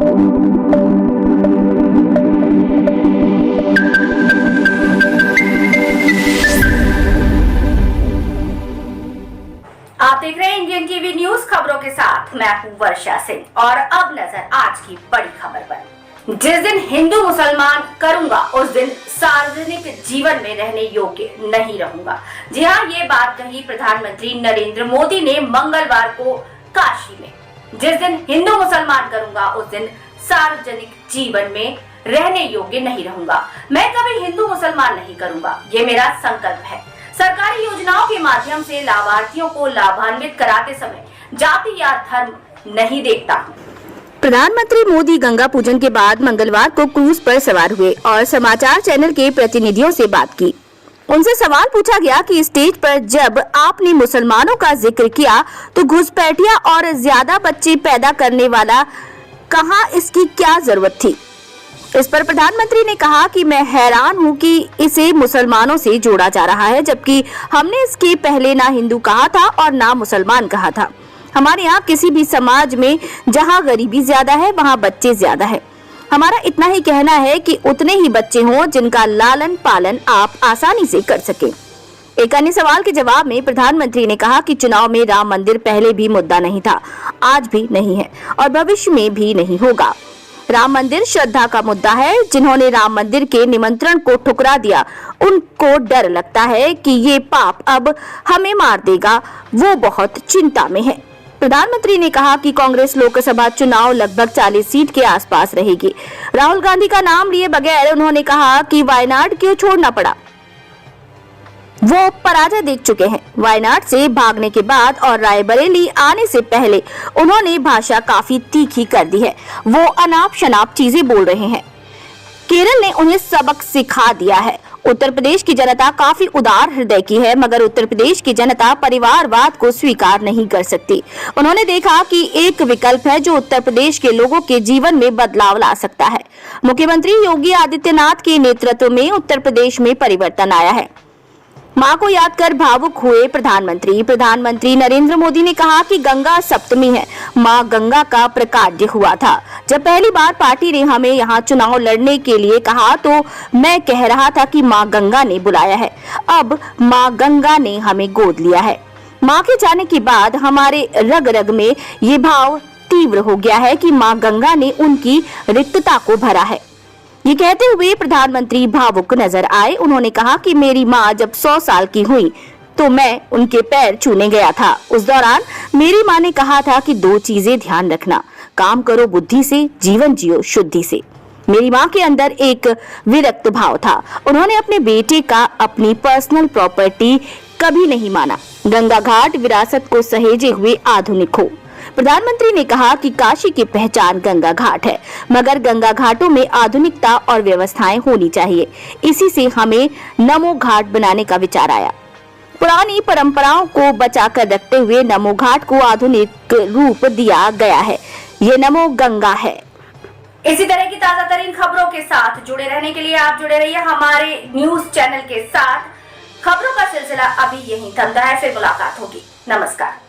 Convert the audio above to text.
आप देख रहे हैं इंडियन टीवी न्यूज खबरों के साथ मैं हूं वर्षा सिंह और अब नजर आज की बड़ी खबर पर। जिस दिन हिंदू मुसलमान करूंगा उस दिन सार्वजनिक जीवन में रहने योग्य नहीं रहूंगा। जी हां, ये बात कही प्रधानमंत्री नरेंद्र मोदी ने मंगलवार को काशी में। जिस दिन हिंदू मुसलमान करूंगा उस दिन सार्वजनिक जीवन में रहने योग्य नहीं रहूंगा। मैं कभी हिंदू मुसलमान नहीं करूंगा, ये मेरा संकल्प है। सरकारी योजनाओं के माध्यम से लाभार्थियों को लाभान्वित कराते समय जाति या धर्म नहीं देखता। प्रधानमंत्री मोदी गंगा पूजन के बाद मंगलवार को क्रूज पर सवार हुए और समाचार चैनल के प्रतिनिधियों से बात की। उनसे सवाल पूछा गया कि स्टेज पर जब आपने मुसलमानों का जिक्र किया तो घुसपैठिया और ज्यादा बच्चे पैदा करने वाला कहा, इसकी क्या जरूरत थी। इस पर प्रधानमंत्री ने कहा कि मैं हैरान हूं कि इसे मुसलमानों से जोड़ा जा रहा है, जबकि हमने इसके पहले ना हिंदू कहा था और ना मुसलमान कहा था। हमारे यहाँ किसी भी समाज में जहाँ गरीबी ज्यादा है वहाँ बच्चे ज्यादा है। हमारा इतना ही कहना है कि उतने ही बच्चे हों जिनका लालन पालन आप आसानी से कर सकें। एक अन्य सवाल के जवाब में प्रधानमंत्री ने कहा कि चुनाव में राम मंदिर पहले भी मुद्दा नहीं था, आज भी नहीं है और भविष्य में भी नहीं होगा। राम मंदिर श्रद्धा का मुद्दा है। जिन्होंने राम मंदिर के निमंत्रण को ठुकरा दिया उनको डर लगता है कि ये पाप अब हमें मार देगा, वो बहुत चिंता में है। प्रधानमंत्री ने कहा कि कांग्रेस लोकसभा चुनाव लगभग 40 सीट के आसपास रहेगी। राहुल गांधी का नाम लिए बगैर उन्होंने कहा कि वायनाड क्यों छोड़ना पड़ा, वो पराजय देख चुके हैं। वायनाड से भागने के बाद और रायबरेली आने से पहले उन्होंने भाषा काफी तीखी कर दी है। वो अनाप शनाप चीजें बोल रहे हैं। केरल ने उन्हें सबक सिखा दिया है। उत्तर प्रदेश की जनता काफी उदार हृदय की है, मगर उत्तर प्रदेश की जनता परिवारवाद को स्वीकार नहीं कर सकती। उन्होंने देखा कि एक विकल्प है जो उत्तर प्रदेश के लोगों के जीवन में बदलाव ला सकता है। मुख्यमंत्री योगी आदित्यनाथ के नेतृत्व में उत्तर प्रदेश में परिवर्तन आया है। मां को याद कर भावुक हुए प्रधानमंत्री नरेंद्र मोदी ने कहा कि गंगा सप्तमी है, मां गंगा का प्रकाट्य हुआ था। जब पहली बार पार्टी ने हमें यहाँ चुनाव लड़ने के लिए कहा तो मैं कह रहा था कि मां गंगा ने बुलाया है। अब मां गंगा ने हमें गोद लिया है। मां के जाने के बाद हमारे रग रग में ये भाव तीव्र हो गया है कि मां गंगा ने उनकी रिक्तता को भरा है। ये कहते हुए प्रधानमंत्री भावुक नजर आए। उन्होंने कहा कि मेरी माँ जब 100 साल की हुई तो मैं उनके पैर छूने गया था। उस दौरान मेरी माँ ने कहा था कि 2 चीजें ध्यान रखना, काम करो बुद्धि से, जीवन जियो शुद्धि से। मेरी माँ के अंदर एक विरक्त भाव था। उन्होंने अपने बेटे का अपनी पर्सनल प्रॉपर्टी कभी नहीं माना। गंगा घाट विरासत को सहेजे हुए आधुनिक हो। प्रधानमंत्री ने कहा कि काशी की पहचान गंगा घाट है, मगर गंगा घाटों में आधुनिकता और व्यवस्थाएं होनी चाहिए। इसी से हमें नमो घाट बनाने का विचार आया। पुरानी परंपराओं को बचाकर रखते हुए नमो घाट को आधुनिक रूप दिया गया है। ये नमो गंगा है। इसी तरह की ताजा तरीन खबरों के साथ जुड़े रहने के लिए आप जुड़े रहिए हमारे न्यूज चैनल के साथ। खबरों का सिलसिला अभी यहीं थमता है, फिर मुलाकात होगी। नमस्कार।